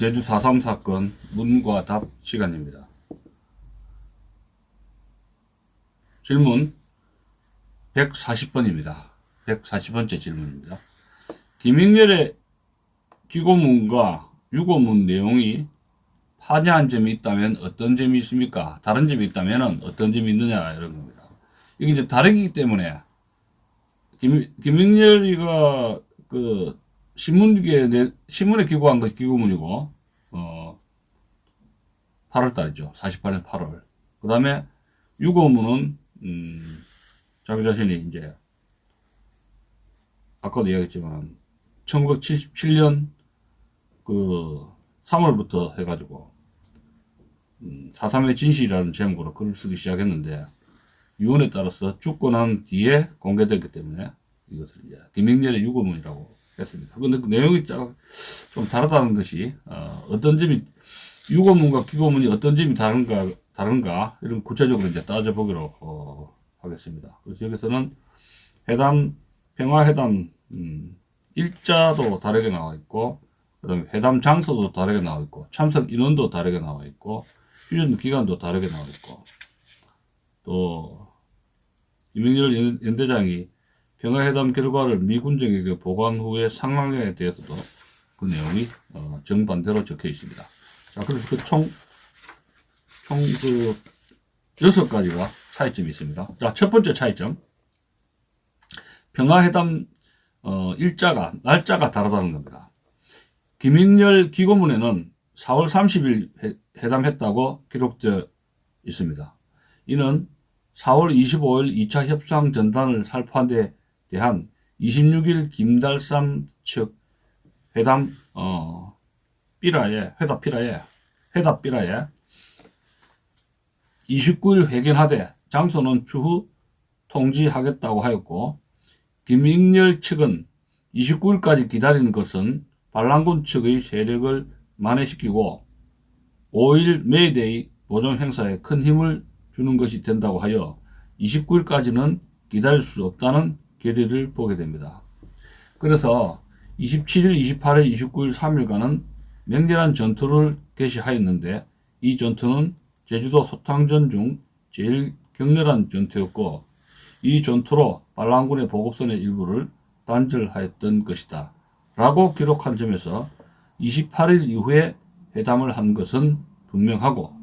제주 4.3 사건 문과 답 시간입니다. 질문 140번입니다. 140번째 질문입니다. 김익렬의 기고문과 유고문 내용이 파괴한 점이 있다면 어떤 점이 있습니까? 다른 점이 있다면 어떤 점이 있느냐, 이런 겁니다. 이게 이제 다르기 때문에, 김익렬이가 신문에 기고한 것이 기고문이고, 8월 달이죠. 48년 8월. 그 다음에 유고문은, 자기 자신이 이제, 아까도 이야기했지만, 1977년 3월부터 해가지고, 4.3의 진실이라는 제목으로 글을 쓰기 시작했는데, 유언에 따라서 죽고 난 뒤에 공개됐기 때문에, 이것을 이제, 김익렬의 유고문이라고 했습니다. 근데 그 내용이 좀 다르다는 것이, 어떤 점이, 유고문과 기고문이 어떤 점이 다른가, 이런 구체적으로 이제 따져보기로, 하겠습니다. 그래서 여기서는 평화회담, 일자도 다르게 나와 있고, 그 다음에 회담 장소도 다르게 나와 있고, 참석 인원도 다르게 나와 있고, 휴전 기간도 다르게 나와 있고, 또, 김익렬 연대장이 평화회담 결과를 미 군정에게 보고한 후의 상황에 대해서도 그 내용이, 정반대로 적혀 있습니다. 자, 그래서 총 6가지가 차이점이 있습니다. 자, 첫 번째 차이점. 평화회담, 날짜가 다르다는 겁니다. 김익렬 기고문에는 4월 30일 회담했다고 기록되어 있습니다. 이는 4월 25일 2차 협상 전단을 살포한 데 대한 26일 김달삼 측 회담, 회답 삐라에 29일 회견하되 장소는 추후 통지하겠다고 하였고, 김익렬 측은 29일까지 기다리는 것은 반란군 측의 세력을 만회시키고 5일 메이데이 보정 행사에 큰 힘을 주는 것이 된다고 하여 29일까지는 기다릴 수 없다는 결의를 보게 됩니다. 그래서 27일, 28일, 29일 3일간은 맹렬한 전투를 개시하였는데, 이 전투는 제주도 소탕전 중 제일 격렬한 전투였고, 이 전투로 반란군의 보급선의 일부를 단절하였던 것이다 라고 기록한 점에서 28일 이후에 회담을 한 것은 분명하고,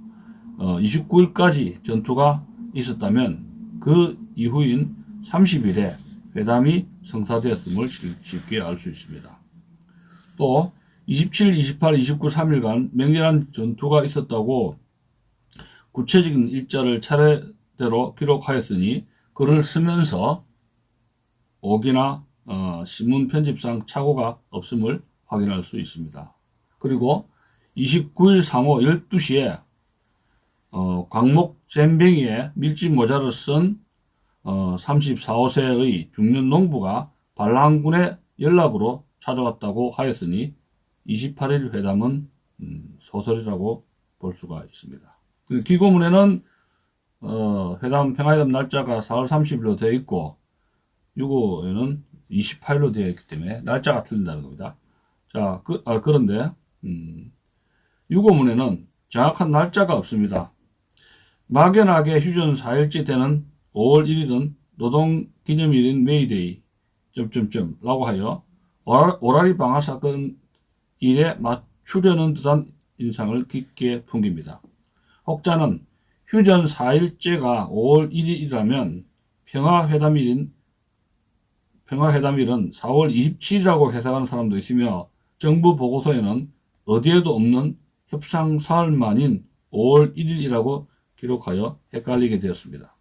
29일까지 전투가 있었다면 그 이후인 30일에 회담이 성사되었음을 쉽게 알 수 있습니다. 또 27, 28, 29, 3일간 맹렬한 전투가 있었다고 구체적인 일자를 차례대로 기록하였으니 글을 쓰면서 오기나 신문 편집상 착오가 없음을 확인할 수 있습니다. 그리고 29일 상호 12시에 광목 잼뱅이에 밀짚 모자를 쓴 34, 5세의 중년 농부가 반란군의 연락으로 찾아왔다고 하였으니 28일 회담은 소설이라고 볼 수가 있습니다. 기고문에는 평화회담 날짜가 4월 30일로 되어 있고, 유고에는 28일로 되어 있기 때문에 날짜가 틀린다는 겁니다. 자, 그런데 유고문에는 정확한 날짜가 없습니다. 막연하게 휴전 4일째 되는 5월 1일은 노동기념일인 메이데이 라고 하여 오라리 방화 사건 일에 맞추려는 듯한 인상을 깊게 풍깁니다. 혹자는 휴전 4일째가 5월 1일이라면 평화회담일은 4월 27일이라고 해석하는 사람도 있으며, 정부 보고서에는 어디에도 없는 협상 사흘 만인 5월 1일이라고 기록하여 헷갈리게 되었습니다.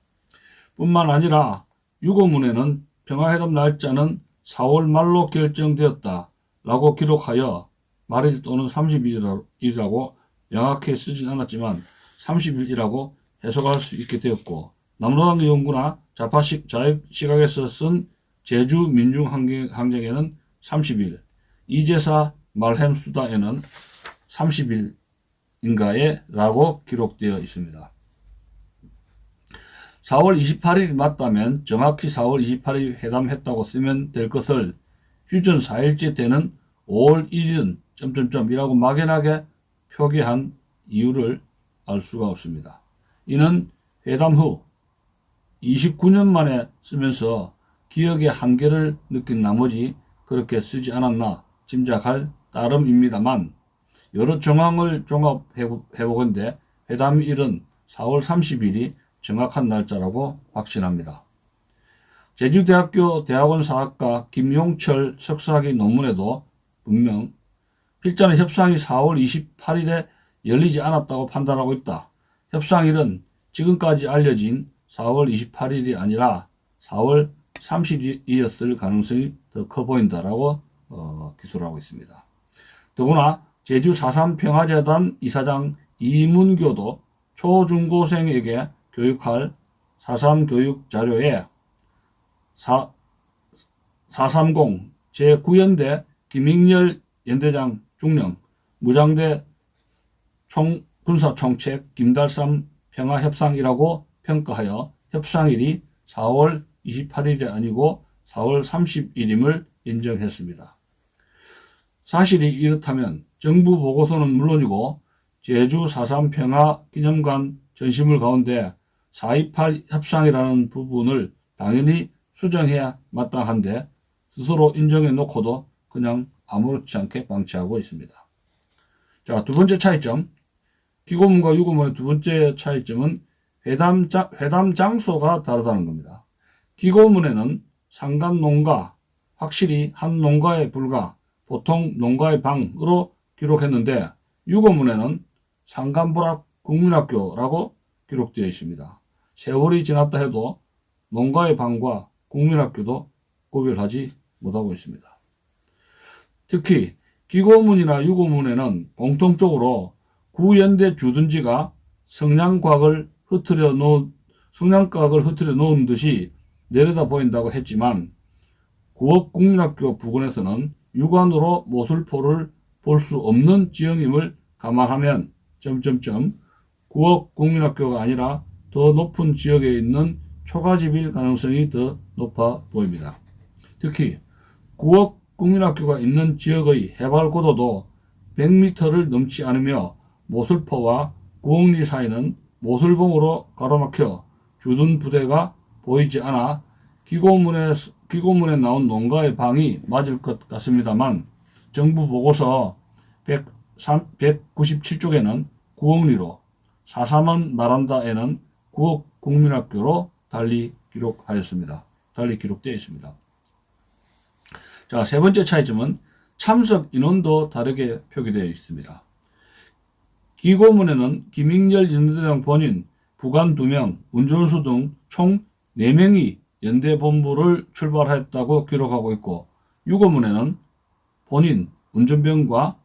뿐만 아니라 유고문에는 평화회담 날짜는 4월 말로 결정되었다 라고 기록하여 말일 또는 30일이라고 명확히 쓰진 않았지만 30일이라고 해석할 수 있게 되었고, 남로당 연구나 좌파 시각에서 쓴 제주 민중항쟁에는 30일, 이제사 말햄 수다에는 30일인가에 라고 기록되어 있습니다. 4월 28일이 맞다면 정확히 4월 28일 회담했다고 쓰면 될 것을 휴전 4일째 되는 5월 1일은 이라고 막연하게 표기한 이유를 알 수가 없습니다. 이는 회담 후 29년 만에 쓰면서 기억의 한계를 느낀 나머지 그렇게 쓰지 않았나 짐작할 따름입니다만, 여러 정황을 종합해보건대 회담일은 4월 30일이 정확한 날짜라고 확신합니다. 제주대학교 대학원사학과 김용철 석사학위 논문에도 분명 필자는 협상이 4월 28일에 열리지 않았다고 판단하고 있다. 협상일은 지금까지 알려진 4월 28일이 아니라 4월 30일이었을 가능성이 더 커 보인다라고 기술을 하고 있습니다. 더구나 제주 4.3 평화재단 이사장 이문교도 초중고생에게 교육할 4.3 교육 자료에 430 제9연대 김익렬 연대장 중령 무장대 군사총책 김달삼 평화협상이라고 평가하여 협상일이 4월 28일이 아니고 4월 30일임을 인정했습니다. 사실이 이렇다면 정부 보고서는 물론이고 제주 4.3 평화기념관 전시물 가운데 4.28 협상이라는 부분을 당연히 수정해야 마땅한데 스스로 인정해 놓고도 그냥 아무렇지 않게 방치하고 있습니다. 자, 두 번째 차이점. 기고문과 유고문의 두 번째 차이점은 회담 장소가 다르다는 겁니다. 기고문에는 상간 농가, 확실히 한 농가에 불과 보통 농가의 방으로 기록했는데, 유고문에는 상간부락 국민학교라고 기록되어 있습니다. 세월이 지났다 해도 농가의 방과 국민학교도 구별하지 못하고 있습니다. 특히 기고문이나 유고문에는 공통적으로 구연대 주둔지가 성냥각을 흐트려 놓은 듯이 내려다 보인다고 했지만, 구억 국민학교 부근에서는 육안으로 모술포를 볼 수 없는 지형임을 감안하면 구억 국민학교가 아니라 더 높은 지역에 있는 초가집일 가능성이 더 높아 보입니다. 특히 구억 국민학교가 있는 지역의 해발 고도도 100m를 넘지 않으며 모술포와 구억리 사이는 모술봉으로 가로막혀 주둔 부대가 보이지 않아 기고문에 나온 농가의 방이 맞을 것 같습니다만, 정부 보고서 197쪽에는 구억리로, 4.3은 말한다에는 구억 국민학교로 달리 기록되어 있습니다. 자, 세 번째 차이점은 참석 인원도 다르게 표기되어 있습니다. 기고문에는 김익렬 연대장 본인, 부관 2명, 운전수 등 총 4명이 연대본부를 출발했다고 기록하고 있고, 유고문에는 본인, 운전병과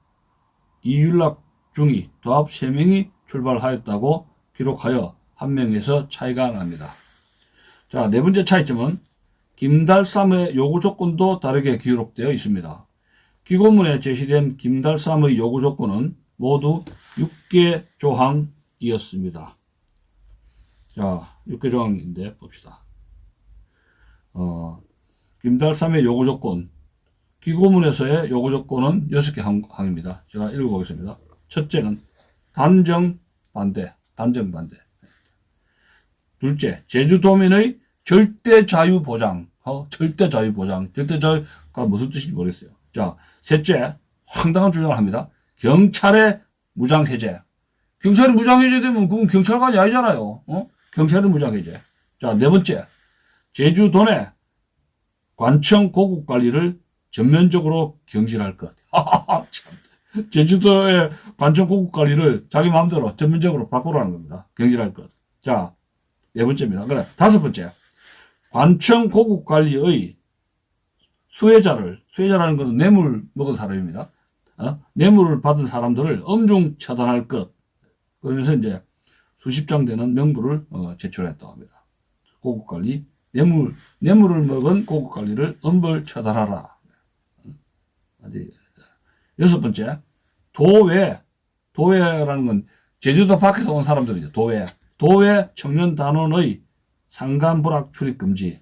이윤락 중이 도합 3명이 출발하였다고 기록하여 1명에서 차이가 납니다. 자, 네 번째 차이점은 김달삼의 요구 조건도 다르게 기록되어 있습니다. 기고문에 제시된 김달삼의 요구 조건은 모두 6개 조항이었습니다. 자, 6개 조항인데 봅시다. 김달삼의 요구 조건, 기고문에서의 요구 조건은 6개 항입니다. 제가 읽어보겠습니다. 첫째는 단정 반대. 둘째, 제주도민의 절대 자유 보장. 절대 자유가 무슨 뜻인지 모르겠어요. 자, 셋째, 황당한 주장을 합니다. 경찰의 무장해제. 경찰이 무장해제되면 그건 경찰관이 아니잖아요. 경찰의 무장해제. 자, 네 번째, 제주도 내 관청 고급 관리를 전면적으로 경질할 것. 참. 제주도의 관청 고급 관리를 자기 마음대로 전면적으로 바꾸라는 겁니다. 경질할 것. 자, 네 번째입니다. 그래, 다섯 번째, 관청 고급 관리의 수혜자라는 것은 뇌물 먹은 사람입니다. 뇌물을 받은 사람들을 엄중 처단할 것. 그러면서 이제 수십 장 되는 명부를 제출했다고 합니다. 고급 관리, 뇌물을 먹은 고급 관리를 엄벌 처단하라. 여섯 번째, 도외라는 건 제주도 밖에서 온 사람들이죠. 도외 청년 단원의 상간불악 출입 금지.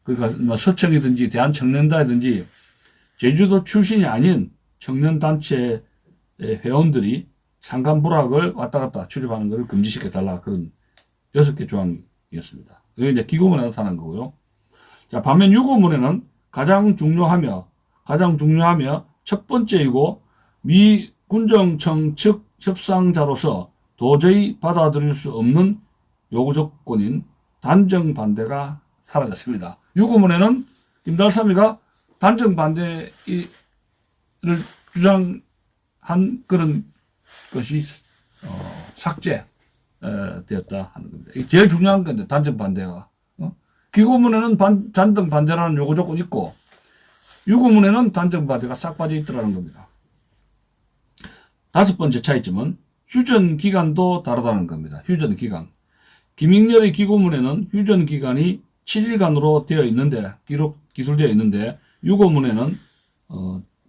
그러니까 뭐 서청이든지 대한청년단이든지 제주도 출신이 아닌 청년단체 회원들이 상간 부락을 왔다 갔다 출입하는 것을 금지시켜달라. 그런 6개 조항이었습니다. 이게 이제 기고문에 나타난 거고요. 자, 반면 유고문에는 가장 중요하며 첫 번째이고 미 군정청 측 협상자로서 도저히 받아들일 수 없는 요구 조건인 단정 반대가 사라졌습니다. 유고문에는 김달삼이가 단정 반대를 주장한 그런 것이 삭제되었다 하는 겁니다. 이게 제일 중요한 건데 단정 반대가. 기고문에는 단정 반대라는 요구 조건이 있고 유고문에는 단정 반대가 싹 빠져 있더라는 겁니다. 5번째 차이점은 휴전 기간도 다르다는 겁니다. 휴전 기간. 김익렬의 기고문에는 휴전 기간이 7일간으로 되어 있는데 기술되어 있는데 유고문에는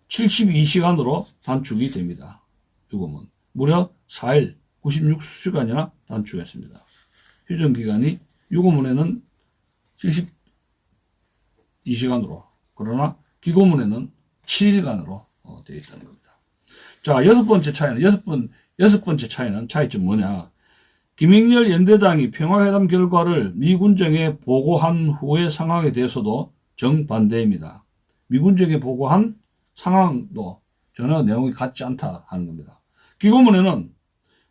72시간으로 단축이 됩니다. 유고문. 무려 4일 96시간이나 단축했습니다. 휴전 기간이 유고문에는 72시간으로 그러나 기고문에는 7일간으로 되어 있다는 겁니다. 자, 여섯 번째 차이는 차이점 뭐냐? 김익렬 연대당이 평화회담 결과를 미군정에 보고한 후의 상황에 대해서도 정반대입니다. 미군정에 보고한 상황도 전혀 내용이 같지 않다 하는 겁니다. 기고문에는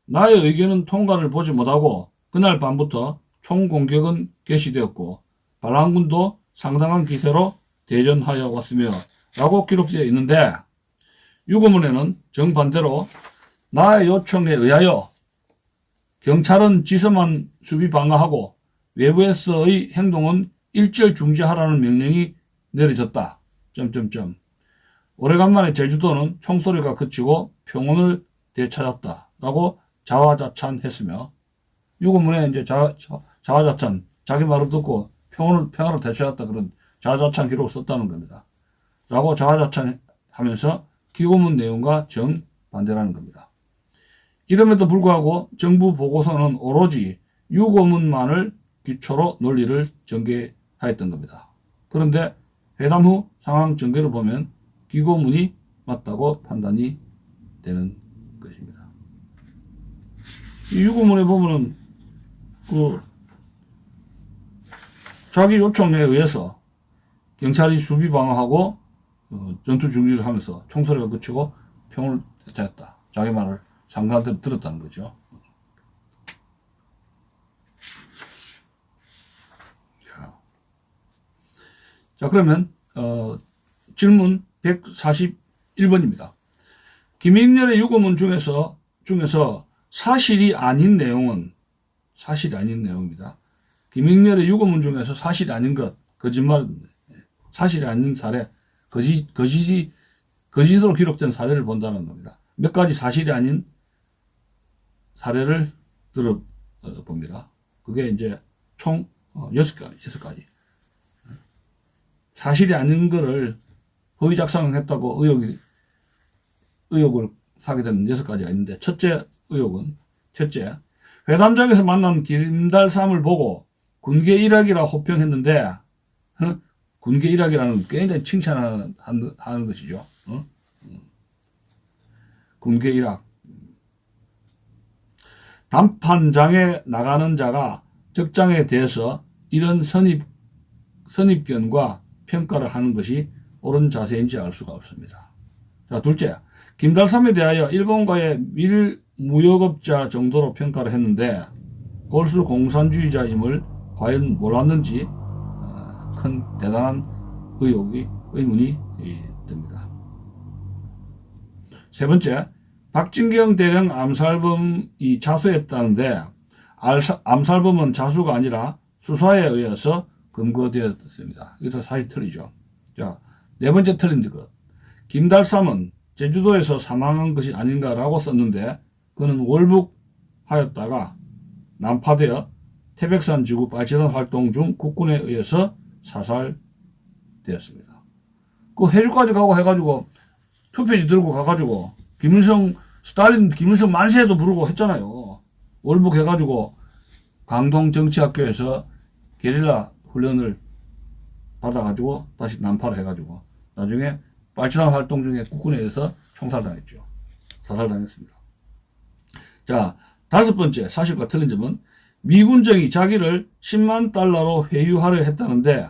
나의 의견은 통과를 보지 못하고 그날 밤부터 총공격은 개시되었고 반란군도 상당한 기세로 대전하여 왔으며 라고 기록되어 있는데 유고문에는 정반대로 나의 요청에 의하여 경찰은 지서만 수비 방어하고 외부에서의 행동은 일절 중지하라는 명령이 내려졌다. 오래간만에 제주도는 총소리가 그치고 평온을 되찾았다. 라고 자화자찬했으며 유고문에 이제 자화자찬 자기 말을 듣고 평화를 되찾았다. 그런 자화자찬 기록을 썼다는 겁니다. 라고 자화자찬하면서 기고문 내용과 정반대라는 겁니다. 이름에도 불구하고 정부 보고서는 오로지 유고문만을 기초로 논리를 전개하였던 겁니다. 그런데 회담 후 상황 전개를 보면 기고문이 맞다고 판단이 되는 것입니다. 이 유고문에 보면은 자기 요청에 의해서 경찰이 수비 방어하고 전투 중지를 하면서 총소리가 그치고 평을 되찾았다. 자기 말을 상관한테 들었다는 거죠. 자, 그러면 질문 141번입니다. 김익렬의 유고문 중에서 사실이 아닌 내용입니다. 김익렬의 유고문 중에서 사실이 아닌 것, 거짓말, 사실이 아닌 사례, 거짓으로 기록된 사례를 본다는 겁니다. 몇 가지 사실이 아닌 사례를 들어봅니다. 그게 이제 총 6가지. 사실이 아닌 거를 허위 작성했다고 의혹을 사게 되는 6가지가 있는데, 첫째, 회담장에서 만난 김달삼을 보고 군계 일학이라 호평했는데, 군계 일학이라는 굉장히 칭찬하는 것이죠. 군계 일학. 담판장에 나가는 자가 적장에 대해서 이런 선입견과 평가를 하는 것이 옳은 자세인지 알 수가 없습니다. 자, 둘째, 김달삼에 대하여 일본과의 밀무역업자 정도로 평가를 했는데 골수 공산주의자임을 과연 몰랐는지 대단한 의문이 듭니다. 세 번째, 박진경 대령 암살범이 자수했다는데 암살범은 자수가 아니라 수사에 의해서 검거되었습니다. 이것도 사실 틀리죠. 자, 네 번째 틀린 것. 김달삼은 제주도에서 사망한 것이 아닌가라고 썼는데 그는 월북하였다가 난파되어 태백산 지구 발치단 활동 중 국군에 의해서 사살되었습니다. 그 해주까지 가고 해가지고 투표지 들고 가가지고 스탈린 김일성 만세도 부르고 했잖아요. 월북해가지고 강동 정치학교에서 게릴라 훈련을 받아가지고 다시 난파를 해가지고 나중에 발치단 활동 중에 국군에 의해서 총살당했죠. 사살당했습니다. 자, 다섯 번째 사실과 틀린 점은 미군정이 자기를 10만 달러로 회유하려 했다는데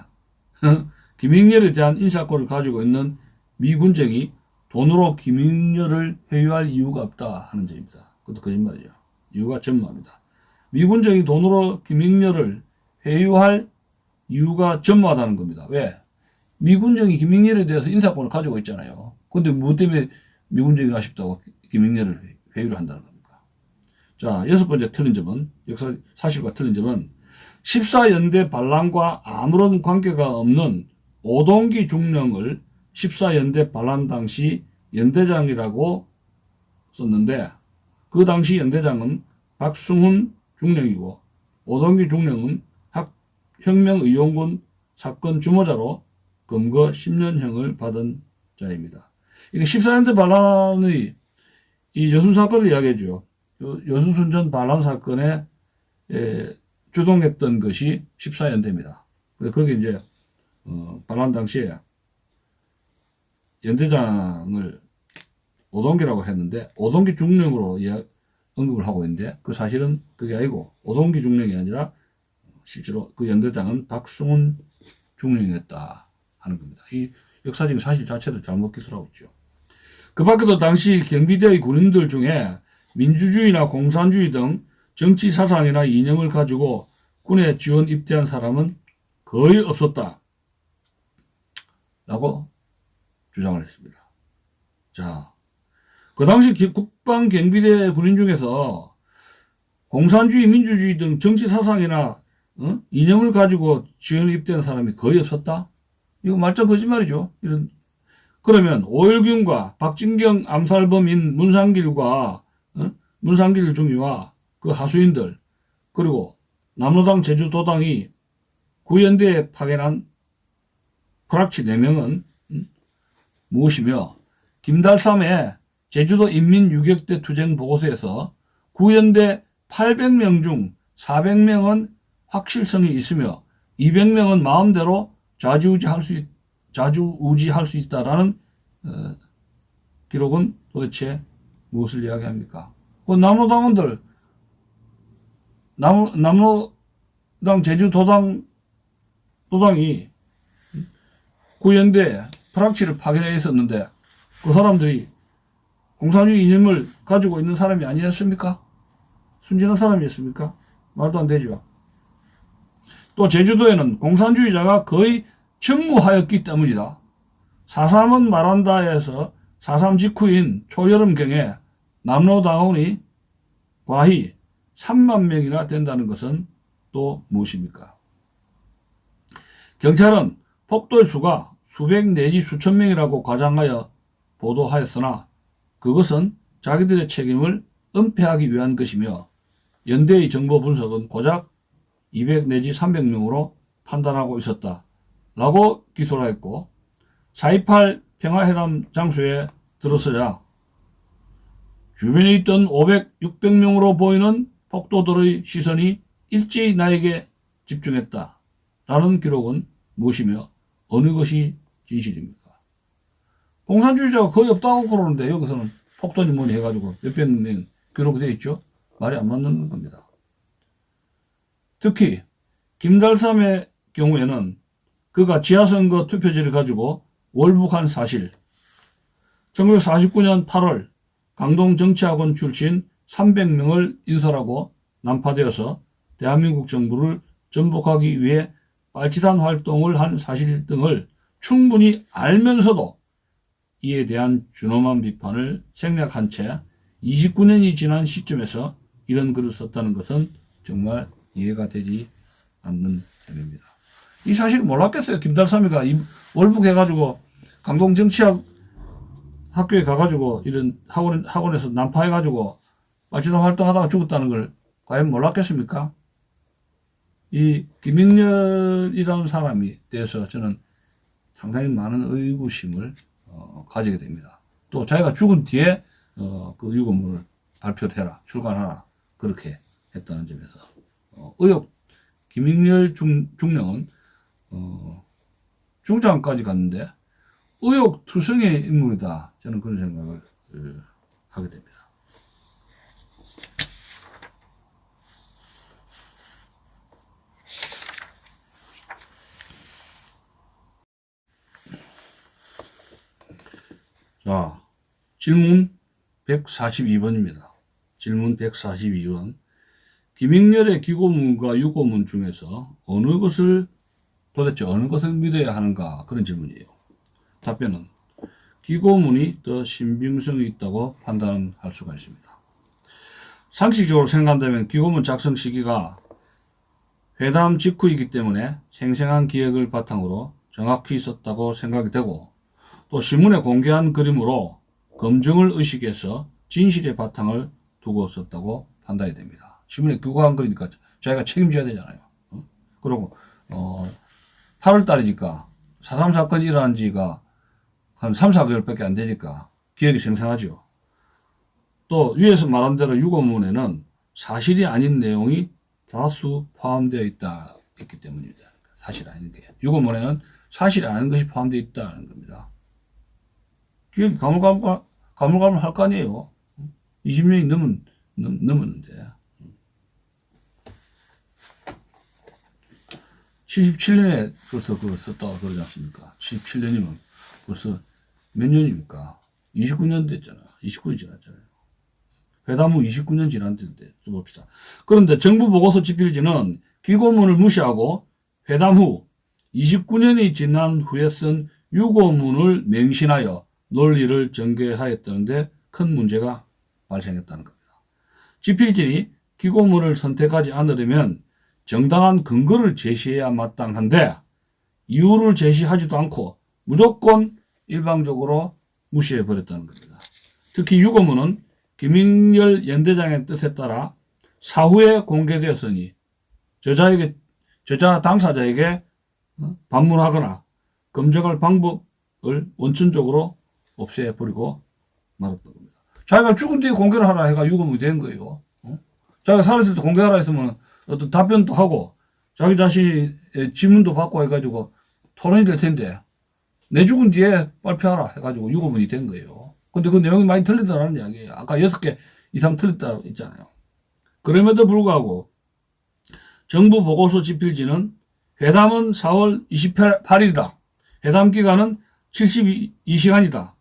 김익렬에 대한 인사권을 가지고 있는 미군정이 돈으로 김익렬을 회유할 이유가 없다 하는 점입니다. 그것도 거짓말이죠. 이유가 전무합니다. 미군정이 돈으로 김익렬을 회유할 이유가 전무하다는 겁니다. 왜? 미군정이 김익렬에 대해서 인사권을 가지고 있잖아요. 근데 뭐 때문에 미군정이 아쉽다고 김익렬을 회유를 한다는 겁니까? 자, 여섯 번째 틀린 점은, 사실과 틀린 점은 14연대 반란과 아무런 관계가 없는 오동기 중령을 14연대 반란 당시 연대장이라고 썼는데, 그 당시 연대장은 박승훈 중령이고 오동기 중령은 혁명의용군 사건 주모자로 검거 10년형을 받은 자입니다. 이게 14연대 반란의 이 여순 사건을 이야기해줘요. 여수순천 반란 사건에 주동했던 것이 14연대입니다. 거기 이제 반란 당시에 연대장을 오동기라고 했는데 오동기 중령으로 언급을 하고 있는데 그 사실은 그게 아니고 오동기 중령이 아니라 실제로 그 연대장은 박승훈 중령이었다 하는 겁니다. 이 역사적인 사실 자체를 잘못 기술하고 있죠. 그 밖에도 당시 경비대의 군인들 중에 민주주의나 공산주의 등 정치 사상이나 이념을 가지고 군에 지원 입대한 사람은 거의 없었다 라고 주장을 했습니다. 자, 그 당시 국방경비대 군인 중에서 공산주의, 민주주의 등 정치 사상이나 이념을 가지고 지원 입대한 사람이 거의 없었다? 이거 말짱 거짓말이죠. 그러면 오일균과 박진경 암살범인 문상길 중위와 그 하수인들, 그리고 남로당 제주도당이 구연대에 파견한 프락치 4명은 무엇이며, 김달삼의 제주도 인민유격대 투쟁 보고서에서 구연대 800명 중 400명은 확실성이 있으며 200명은 마음대로 좌지우지할 수 있다라는 기록은 도대체 무엇을 이야기합니까? 그 남로당원들, 남로당 제주도당이 구연대 프락치를 파견해 있었는데 그 사람들이 공산주의 이념을 가지고 있는 사람이 아니었습니까? 순진한 사람이었습니까? 말도 안 되죠. 또 제주도에는 공산주의자가 거의 전무하였기 때문이다. 4.3은 말한다에서 4.3 직후인 초여름경에 남로당원이 과히 3만 명이나 된다는 것은 또 무엇입니까? 경찰은 폭도의 수가 수백 내지 수천 명이라고 과장하여 보도하였으나 그것은 자기들의 책임을 은폐하기 위한 것이며 연대의 정보 분석은 고작 200 내지 300명으로 판단하고 있었다 라고 기소를 했고, 4.28 평화회담 장소에 들어서야 주변에 있던 500, 600명으로 보이는 폭도들의 시선이 일제히 나에게 집중했다 라는 기록은 무엇이며 어느 것이 진실입니까? 공산주의자가 거의 없다고 그러는데 여기서는 폭도니 뭐니 해가지고 몇백 명 기록이 되어 있죠. 말이 안 맞는 겁니다. 특히 김달삼의 경우에는 그가 지하선거 투표지를 가지고 월북한 사실, 1949년 8월 강동정치학원 출신 300명을 인솔하고 난파되어서 대한민국 정부를 전복하기 위해 빨치산 활동을 한 사실 등을 충분히 알면서도 이에 대한 준엄한 비판을 생략한 채 29년이 지난 시점에서 이런 글을 썼다는 것은 정말 이해가 되지 않는 점입니다. 이 사실을 몰랐겠어요. 김달삼이가 월북해가지고 강동정치학 학교에 가가지고 이런 학원에서 난파해가지고 빨치산 활동하다가 죽었다는 걸 과연 몰랐겠습니까? 이 김익렬이라는 사람이 대해서 저는 상당히 많은 의구심을 가지게 됩니다. 또 자기가 죽은 뒤에 그 유고문을 발표를 해라, 출간하라 그렇게 했다는 점에서 김익렬 중령은 중장까지 갔는데 의혹투성의 인물이다. 저는 그런 생각을 하게 됩니다. 자, 질문 142번입니다. 질문 142번. 김익렬의 기고문과 유고문 중에서 도대체 어느 것을 믿어야 하는가? 그런 질문이에요. 답변은 기고문이 더 신빙성이 있다고 판단할 수가 있습니다. 상식적으로 생각한다면 기고문 작성 시기가 회담 직후이기 때문에 생생한 기억을 바탕으로 정확히 있었다고 생각이 되고, 또 신문에 공개한 그림으로 검증을 의식해서 진실의 바탕을 두고 썼다고 판단이 됩니다. 신문에 규고한 거니까 자기가 책임져야 되잖아요. 그리고 8월 달이니까 4.3 사건이 일어난 지가 한 3, 4개월밖에 안 되니까 기억이 생생하죠. 또 위에서 말한 대로 유고문에는 사실이 아닌 내용이 다수 포함되어 있기 때문입니다. 사실 아닌 게. 유고문에는 사실이 아닌 것이 포함되어 있다는 겁니다. 기억이 가물가물 할 거 아니에요. 20년이 넘었는데. 77년에 벌써 그걸 썼다고 그러지 않습니까? 77년이면 벌써 몇 년입니까? 29년 됐잖아. 29년 지났잖아요. 회담 후 29년 지났는데, 좀 봅시다. 그런데 정부 보고서 집필지는 기고문을 무시하고 회담 후 29년이 지난 후에 쓴 유고문을 맹신하여 논리를 전개하였다는데 큰 문제가 발생했다는 겁니다. 집필진이 기고문을 선택하지 않으려면 정당한 근거를 제시해야 마땅한데 이유를 제시하지도 않고 무조건 일방적으로 무시해버렸다는 겁니다. 특히 유고문은 김익렬 연대장의 뜻에 따라 사후에 공개되었으니 저자 당사자에게 반문하거나 검증할 방법을 원천적으로 없애버리고 말았던 겁니다. 자기가 죽은 뒤에 공개를 하라 해가 유고문이 된 거예요. 자기가 살았을 때 공개하라 했으면 어떤 답변도 하고 자기 자신의 지문도 받고 해가지고 토론이 될 텐데 내 죽은 뒤에 발표하라 해가지고 유고문이 된 거예요. 근데 그 내용이 많이 틀리다는 이야기예요. 아까 6개 이상 틀렸다고 했잖아요. 그럼에도 불구하고 정부 보고서 집필지는 회담은 4월 28일이다. 회담 기간은 72시간이다.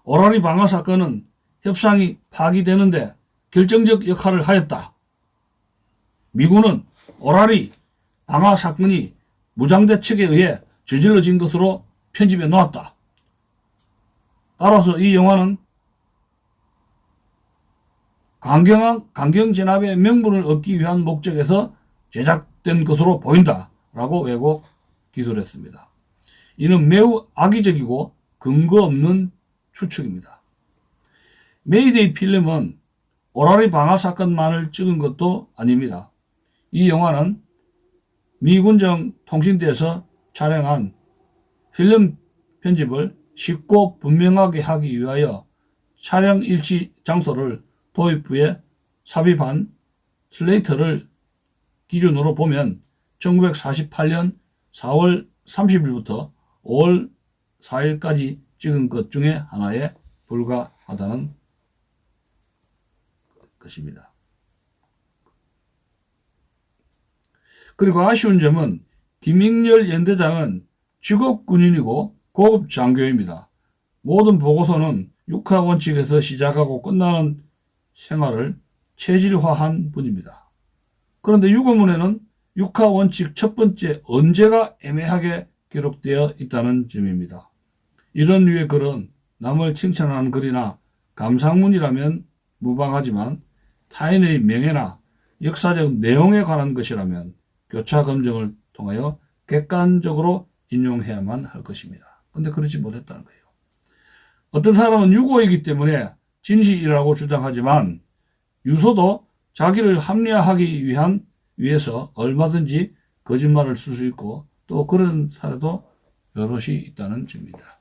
오라리 방화 사건은 협상이 파기되는데 결정적 역할을 하였다. 미군은 오라리 방화 사건이 무장대 측에 의해 저질러진 것으로 편집해 놓았다. 따라서 이 영화는 강경 진압의 명분을 얻기 위한 목적에서 제작된 것으로 보인다. 라고 왜곡 기술을 했습니다. 이는 매우 악의적이고 근거 없는 추측입니다. 메이데이 필름은 오라리 방화 사건만을 찍은 것도 아닙니다. 이 영화는 미 군정 통신대에서 촬영한 필름 편집을 쉽고 분명하게 하기 위하여 촬영 일시 장소를 도입부에 삽입한 슬레이트를 기준으로 보면 1948년 4월 30일부터 5월 4일까지 찍은 것 중에 하나에 불과하다는 것입니다. 그리고 아쉬운 점은 김익렬 연대장은 직업 군인이고 고급 장교입니다. 모든 보고서는 육하 원칙에서 시작하고 끝나는 생활을 체질화한 분입니다. 그런데 유고문에는 육하 원칙 첫 번째 언제가 애매하게 기록되어 있다는 점입니다. 이런 류의 글은 남을 칭찬하는 글이나 감상문이라면 무방하지만 타인의 명예나 역사적 내용에 관한 것이라면 교차 검증을 통하여 객관적으로 인용해야만 할 것입니다. 근데 그렇지 못했다는 거예요. 어떤 사람은 유고이기 때문에 진실이라고 주장하지만 유서도 자기를 합리화하기 위해서 얼마든지 거짓말을 쓸 수 있고 또 그런 사례도 여럿이 있다는 점입니다.